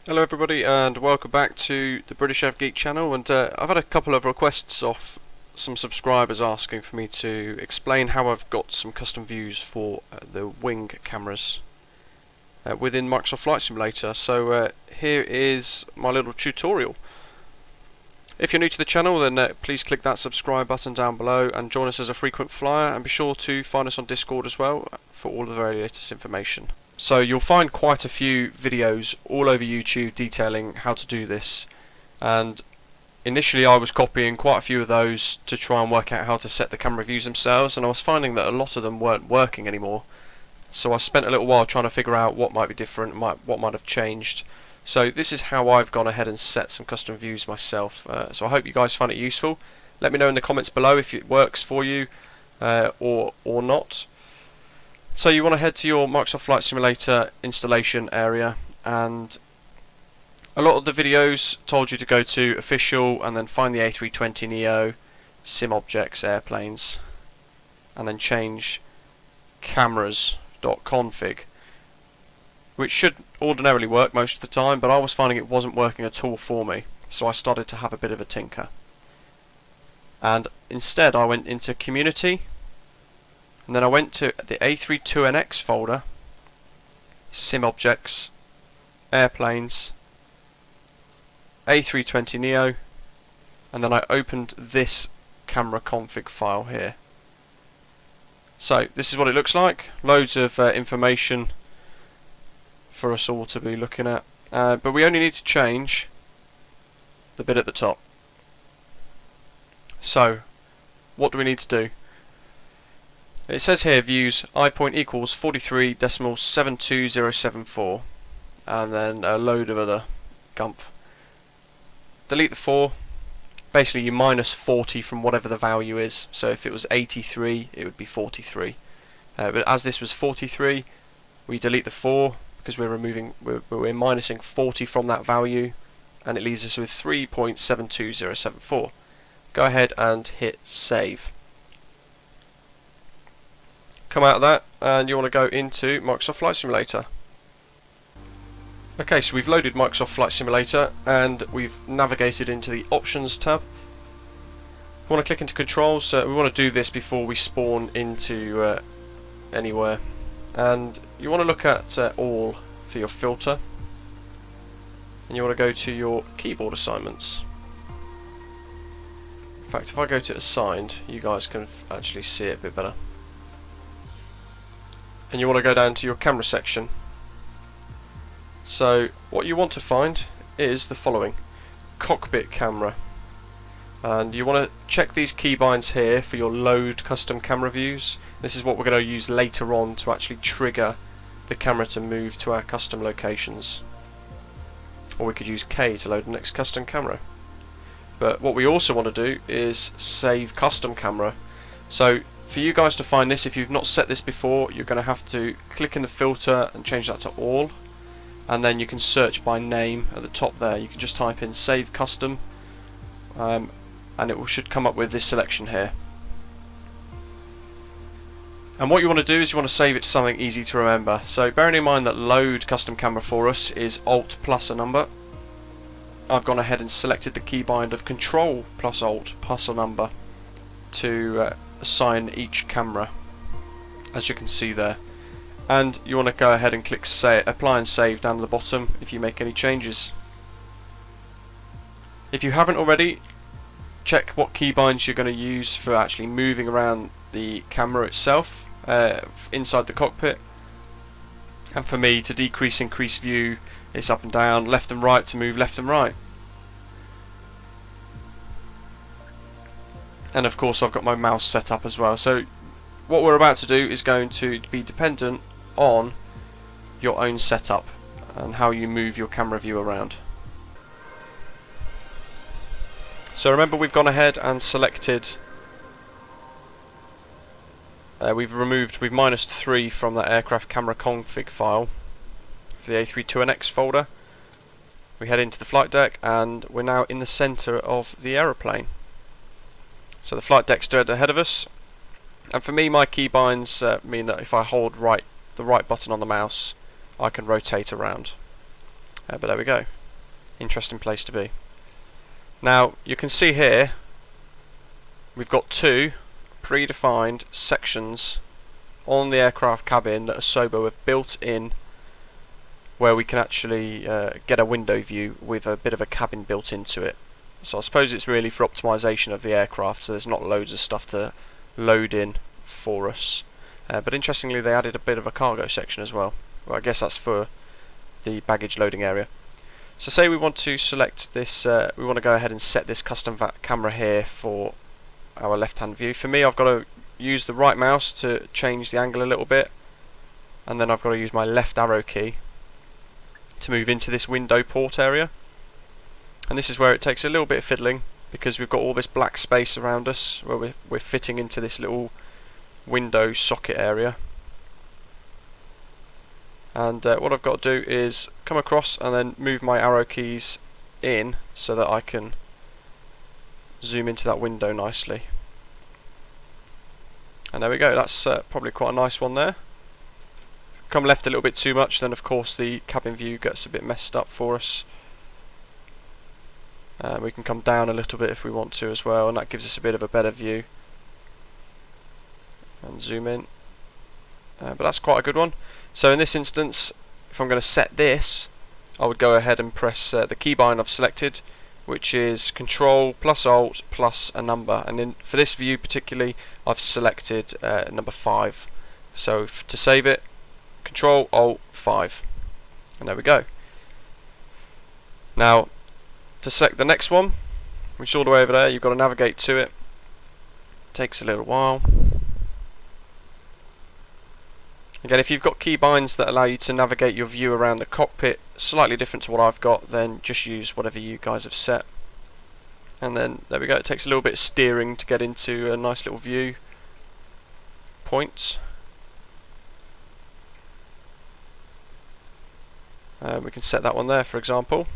Hello everybody and welcome back to the British Av Geek channel, and I've had a couple of requests off some subscribers asking for me to explain how I've got some custom views for the Wing cameras within Microsoft Flight Simulator. So here is my little tutorial. If you're new to the channel, then please click that subscribe button down below and join us as a frequent flyer, and be sure to find us on Discord as well for all of the very latest information. So you'll find quite a few videos all over YouTube detailing how to do this, and initially I was copying quite a few of those to try and work out how to set the camera views themselves, and I was finding that a lot of them weren't working anymore. So I spent a little while trying to figure out what might be different, what might have changed. So this is how I've gone ahead and set some custom views myself. So I hope you guys find it useful. Let me know in the comments below if it works for you or not. So you want to head to your Microsoft Flight Simulator installation area, and a lot of the videos told you to go to Official and then find the A320neo, Sim Objects, Airplanes, and then change cameras.config, which should ordinarily work most of the time, but I was finding it wasn't working at all for me, so I started to have a bit of a tinker. And instead I went into Community, and then I went to the A32NX folder, Sim Objects, Airplanes, A320neo, and then I opened this camera config file here. So this is what it looks like. Loads of information for us all to be looking at, but we only need to change the bit at the top. So what do we need to do? It says here views I point equals 43.72074, and then a load of other gump. Delete the 4. Basically you minus 40 from whatever the value is. So if it was 83, it would be 43. But as this was 43, we delete the 4 because we're minusing 40 from that value, and it leaves us with 3.72074. Go ahead and hit save. Come out of that and you want to go into Microsoft Flight Simulator. Okay, so we've loaded Microsoft Flight Simulator and we've navigated into the Options tab. We want to click into Controls. We want to do this before we spawn into anywhere, and you want to look at All for your filter, and you want to go to your keyboard assignments. In fact, if I go to Assigned, you guys can actually see it a bit better. And you want to go down to your camera section. So what you want to find is the following: cockpit camera, and you want to check these keybinds here for your load custom camera views. This is what we're going to use later on to actually trigger the camera to move to our custom locations, or we could use K to load the next custom camera. But what we also want to do is save custom camera. So for you guys to find this, if you've not set this before, you're going to have to click in the filter and change that to all, and then you can search by name at the top there. You can just type in save custom, and it should come up with this selection here. And what you want to do is you want to save it to something easy to remember. So bearing in mind that load custom camera for us is Alt plus a number, I've gone ahead and selected the keybind of Control plus Alt plus a number to assign each camera, as you can see there. And you want to go ahead and click apply and save down at the bottom if you make any changes. If you haven't already, check what keybinds you're going to use for actually moving around the camera itself inside the cockpit. And for me, to increase view, it's up and down, left and right to move left and right. And of course I've got my mouse set up as well. So what we're about to do is going to be dependent on your own setup and how you move your camera view around. So remember, we've gone ahead and selected, we've minused 3 from that aircraft camera config file for the A32NX folder. We head into the flight deck and we're now in the center of the aeroplane. So the flight deck's straight ahead of us, and for me, my keybinds mean that if I hold the right button on the mouse, I can rotate around. But there we go. Interesting place to be. Now you can see here we've got two predefined sections on the aircraft cabin that Asobo have built in, where we can actually get a window view with a bit of a cabin built into it. So I suppose it's really for optimization of the aircraft, so there's not loads of stuff to load in for us. But interestingly, they added a bit of a cargo section as well. Well, I guess that's for the baggage loading area. So say we want to select this, we want to go ahead and set this custom camera here for our left hand view. For me, I've got to use the right mouse to change the angle a little bit, and then I've got to use my left arrow key to move into this window port area. And this is where it takes a little bit of fiddling, because we've got all this black space around us where we're fitting into this little window socket area. And what I've got to do is come across and then move my arrow keys in so that I can zoom into that window nicely. And there we go, that's probably quite a nice one there. Come left a little bit too much, then of course the cabin view gets a bit messed up for us. We can come down a little bit if we want to as well, and that gives us a bit of a better view. And zoom in. But that's quite a good one. So in this instance, if I'm going to set this, I would go ahead and press the keybind I've selected, which is Control plus Alt plus a number. And for this view particularly, I've selected number 5. So to save it, Control Alt 5. And there we go. Now, to select the next one, which is all the way over there, you've got to navigate to it. Takes a little while. Again, if you've got keybinds that allow you to navigate your view around the cockpit, slightly different to what I've got, then just use whatever you guys have set. And then there we go, it takes a little bit of steering to get into a nice little view point. We can set that one there, for example.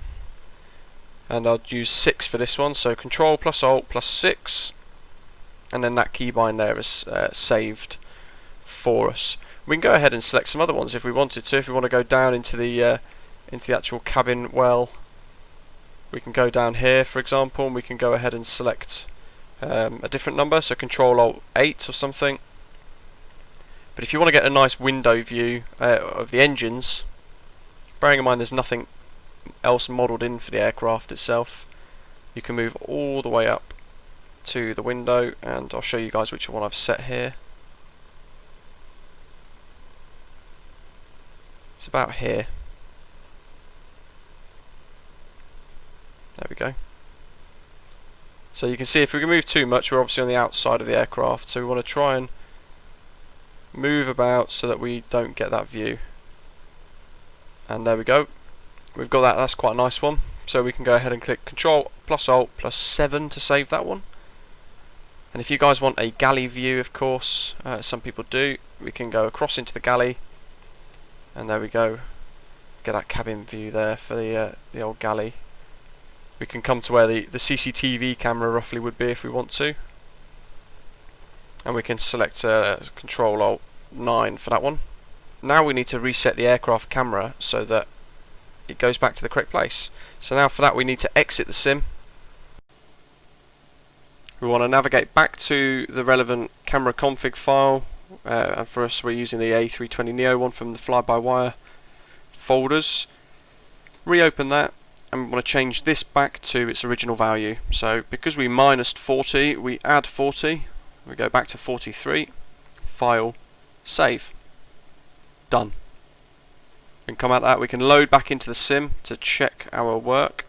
And I'll use 6 for this one, so Control plus Alt plus 6. And then that keybind there is saved for us. We can go ahead and select some other ones if we wanted to. If we want to go down into the actual cabin well, we can go down here, for example, and we can go ahead and select a different number, so Control Alt 8 or something. But if you want to get a nice window view of the engines, bearing in mind there's nothing else modelled in for the aircraft itself, you can move all the way up to the window, and I'll show you guys which one I've set here. It's about here. There we go. So you can see if we can move too much, we're obviously on the outside of the aircraft, so we want to try and move about so that we don't get that view. And there we go. We've got that, that's quite a nice one. So we can go ahead and click Control plus Alt plus 7 to save that one. And if you guys want a galley view, of course, some people do, we can go across into the galley. And there we go. Get that cabin view there for the old galley. We can come to where the CCTV camera roughly would be if we want to. And we can select Control Alt 9 for that one. Now we need to reset the aircraft camera so that it goes back to the correct place. So now for that we need to exit the sim. We want to navigate back to the relevant camera config file, and for us we're using the A320neo one from the fly-by-wire folders. Reopen that, and we want to change this back to its original value. So because we minused 40, we add 40, we go back to 43, file, save. Done. We can come out of that, we can load back into the sim to check our work.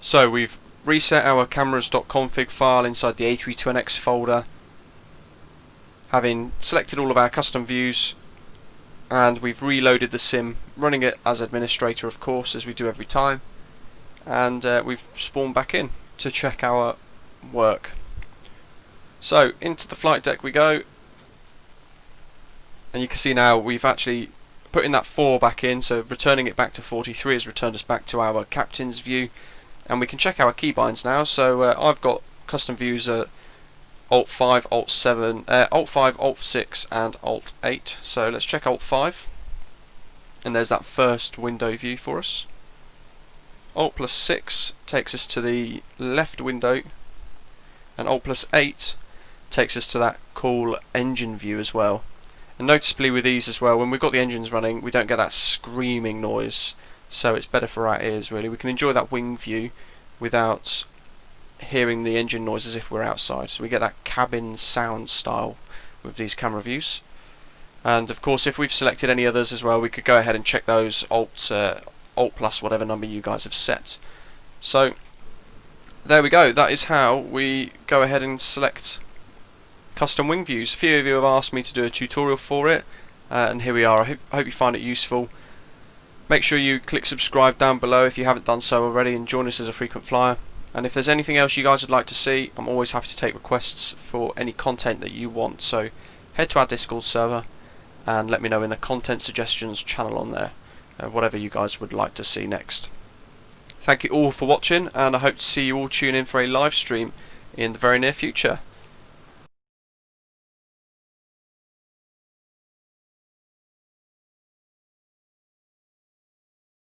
So we've reset our cameras.config file inside the A320X folder, having selected all of our custom views, and we've reloaded the sim, running it as administrator of course, as we do every time, and we've spawned back in to check our work. So into the flight deck we go, and you can see now we've actually put in that 4 back in, so returning it back to 43 has returned us back to our captain's view, and we can check our keybinds now. So I've got custom views Alt 5, Alt 7, Alt 5, Alt 6 and Alt 8. So let's check Alt 5, and there's that first window view for us. Alt plus 6 takes us to the left window, and Alt plus 8 takes us to that cool engine view as well. And noticeably with these as well, when we've got the engines running, we don't get that screaming noise, so it's better for our ears really. We can enjoy that wing view without hearing the engine noise as if we're outside, so we get that cabin sound style with these camera views. And of course, if we've selected any others as well, we could go ahead and check those, Alt plus whatever number you guys have set. So there we go, that is how we go ahead and select custom wing views. A few of you have asked me to do a tutorial for it, and here we are. I hope you find it useful. Make sure you click subscribe down below if you haven't done so already, and join us as a frequent flyer. And if there's anything else you guys would like to see, I'm always happy to take requests for any content that you want. So head to our Discord server and let me know in the content suggestions channel on there, whatever you guys would like to see next. Thank you all for watching, and I hope to see you all tune in for a live stream in the very near future.